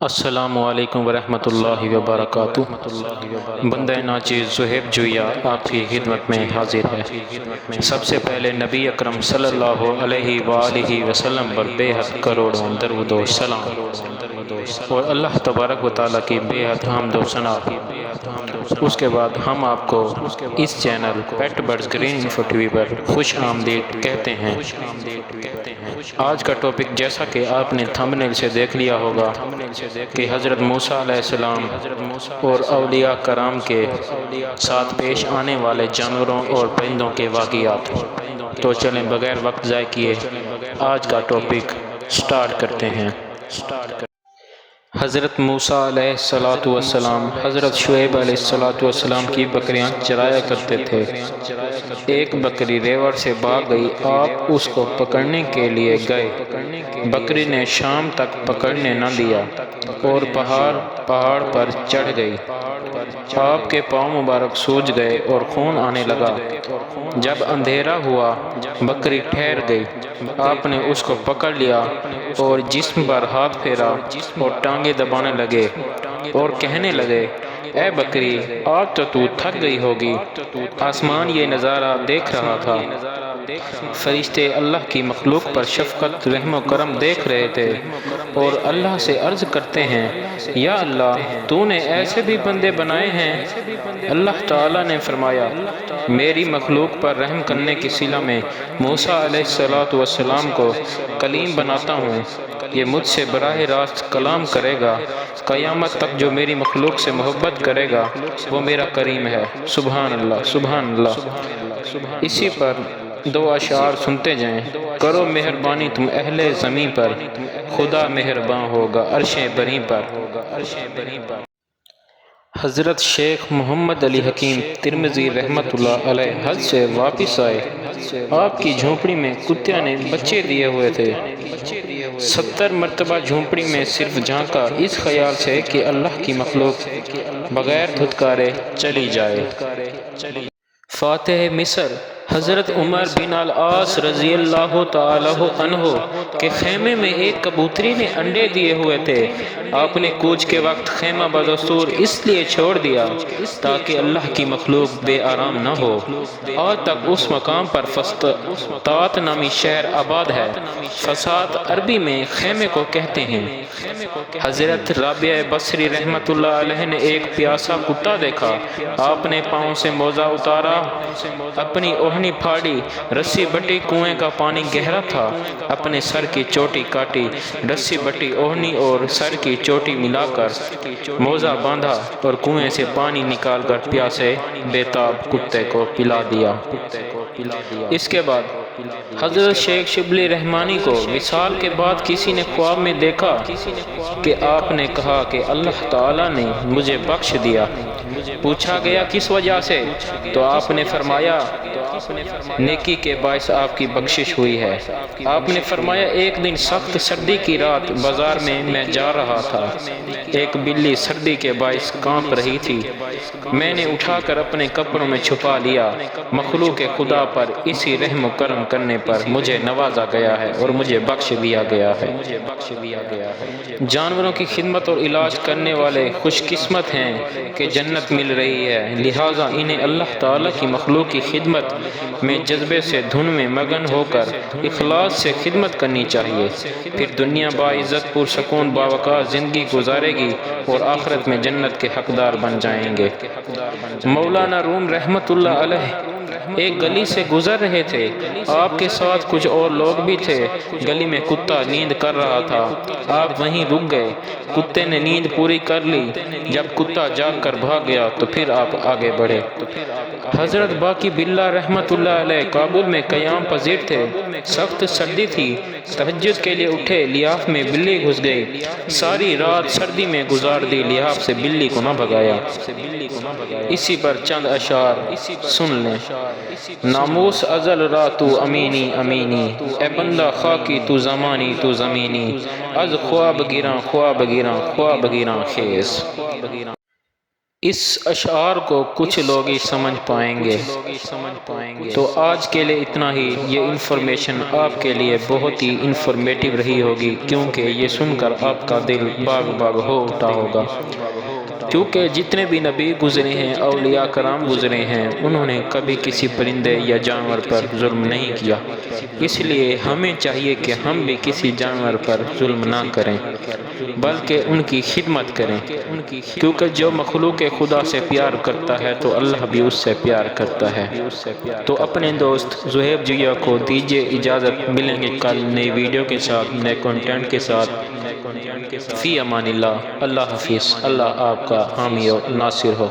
السلام علیکم ورحمۃ اللہ وبرکاتہ۔ بندہ ناچیز زہیب جویا آپ کی خدمت میں حاضر ہے۔ سب سے پہلے نبی اکرم صلی اللہ علیہ وآلہ وسلم پر بے حد کروڑوں درود و سلام اور اللہ تبارک و تعالیٰ کی بے حد حمد و ثنا۔ اس کے بعد ہم آپ کو اس channel pet birds green info TV وی پر خوش آمدید کہتے ہیں۔ آج کا ٹاپک جیسا کہ آپ نے تھمبنیل سے دیکھ لیا ہوگا کہ حضرت موسیٰ علیہ السلام اور اولیاء کرام کے ساتھ پیش آنے والے جانوروں اور پرندوں کے واقعات۔ تو چلیں بغیر وقت ضائع کیے آج کا ٹاپک سٹارٹ کرتے ہیں۔ حضرت موسیٰ علیہ السلام حضرت شعیب علیہ السلام کی بکریاں چرایا کرتے تھے۔ ایک بکری ریوڑ سے بھاگ گئی، آپ اس کو پکڑنے کے لیے گئے۔ بکری نے شام تک پکڑنے نہ دیا اور پہاڑ پر چڑھ گئی۔ آپ کے پاؤں مبارک سوج گئے اور خون آنے لگا۔ جب اندھیرا ہوا بکری ٹھہر گئی، آپ نے اس کو پکڑ لیا اور جسم پر ہاتھ پھیرا اور ٹانگیں دبانے لگے اور کہنے لگے، اے بکری آج تو تھک گئی ہوگی۔ آسمان یہ نظارہ دیکھ رہا تھا، فرشتے اللہ کی مخلوق پر شفقت رحم و کرم دیکھ رہے تھے اور اللہ سے عرض کرتے ہیں، یا اللہ تو نے ایسے بھی بندے بنائے ہیں۔ اللہ تعالیٰ نے فرمایا، میری مخلوق پر رحم کرنے کی صلہ میں موسیٰ علیہ السلام کو کلیم بناتا ہوں۔ یہ مجھ سے براہ راست کلام کرے گا۔ قیامت تک جو میری مخلوق سے محبت کرے گا وہ میرا کریم ہے۔ سبحان اللہ، سبحان اللہ۔ اسی پر دو اشعار سنتے جائیں۔ کرو مہربانی تم اہل زمین پر، خدا مہرباں ہوگا عرش بری پر۔ حضرت شیخ محمد علی حکیم ترمذی رحمۃ اللہ علیہ حج سے واپس آئے۔ آپ کی جھونپڑی میں کتوں نے بچے دیے ہوئے تھے۔ 70 مرتبہ جھونپڑی میں صرف جھانکا، اس خیال سے کہ اللہ کی مخلوق بغیر دھتکارے چلی جائے۔ فاتح مصر حضرت عمر بن العاص رضی اللہ تعالیٰ عنہ کے خیمے میں ایک کبوتری نے انڈے دیے ہوئے تھے۔ آپ نے کوچ کے وقت خیمہ بدستور اس لیے چھوڑ دیا تاکہ اللہ کی مخلوق بے آرام نہ ہو۔ آج تک اس مقام پر فسطاط نامی شہر آباد ہے۔ فسطاط عربی میں خیمے کو کہتے ہیں۔ حضرت رابعہ بصری رحمۃ اللہ علیہ نے ایک پیاسا کتا دیکھا۔ آپ نے پاؤں سے موزہ اتارا، اپنی اوڑھنی پھاڑی، رسی بٹی، کنویں کا پانی گہرا تھا، اپنے سر کی چوٹی کاٹی، رسی بٹی، اوڑھنی اور سر کی چوٹی ملا کر موزہ باندھا اور کنویں سے پانی نکال کر پیاسے بےتاب کتے کو پلا دیا۔ اس کے بعد حضرت شیخ شبلی رحمانی کو وصال کے بعد کسی نے خواب میں دیکھا کہ آپ نے کہا کہ اللہ تعالیٰ نے مجھے بخش دیا۔ پوچھا گیا کس وجہ سے؟ تو آپ نے فرمایا، نیکی کے باعث آپ کی بخشش ہوئی ہے۔ آپ نے فرمایا، ایک دن سخت سردی کی رات بازار میں جا رہا تھا، ایک بلی سردی کے باعث کانپ رہی تھی، میں نے اٹھا کر اپنے کپڑوں میں چھپا لیا۔ مخلوق خدا پر اسی رحم و کرم کرنے پر مجھے نوازا گیا ہے اور مجھے بخش دیا گیا ہے۔ جانوروں کی خدمت اور علاج کرنے والے خوش قسمت ہیں کہ جنت مل رہی ہے، لہٰذا انہیں اللہ تعالیٰ کی مخلوق کی خدمت میں جذبے سے دھن میں مگن ہو کر اخلاص سے خدمت کرنی چاہیے، پھر دنیا باعزت پرسکون باوقار زندگی گزارے گی اور آخرت میں جنت کے حقدار بن جائیں گے۔ مولانا روم رحمۃ اللہ علیہ ایک گلی سے گزر رہے تھے، آپ کے ساتھ کچھ اور لوگ بھی تھے۔ گلی میں کتا نیند کر رہا تھا، آپ وہیں رک گئے، کتے نے نیند پوری کر لی۔ جب کتا جاگ کر بھاگ گیا تو پھر آپ آگے بڑھے۔ حضرت باقی باللہ رحمۃ اللہ علیہ کابل میں قیام پذیر تھے، سخت سردی تھی، تہجد کے لیے اٹھے، لیاف میں بلی گھس گئی، ساری رات سردی میں گزار دی، لیاف سے بلی کو نہ بھگایا۔ اسی پر چند اشعار سن لیں۔ ناموس ازل را تو امینی امینی، اے بندہ خاکی تو زمانی تو زمینی، از خواب گیراں خواب گیراں خواب گیراں خیز۔ اس اشعار کو کچھ لوگ ہی سمجھ پائیں گے، تو آج کے لیے اتنا ہی۔ یہ انفارمیشن آپ کے لیے بہت ہی انفارمیٹیو رہی ہوگی، کیونکہ یہ سن کر آپ کا دل باغ باغ ہو اٹھا ہوگا، کیونکہ جتنے بھی نبی گزرے ہیں، اولیاء کرام گزرے ہیں، انہوں نے کبھی کسی پرندے یا جانور پر ظلم نہیں کیا۔ اس لیے ہمیں چاہیے کہ ہم بھی کسی جانور پر ظلم نہ کریں، بلکہ ان کی خدمت کریں، کیونکہ جو مخلوق خدا سے پیار کرتا ہے تو اللہ بھی اس سے پیار کرتا ہے۔ تو اپنے دوست زہیب جیا کو دیجیے اجازت، ملیں گے کل نئی ویڈیو کے ساتھ، نئے کنٹینٹ کے ساتھ۔ فی امان اللہ، اللہ حافظ، اللہ آپ کا حامی و ناصر ہو۔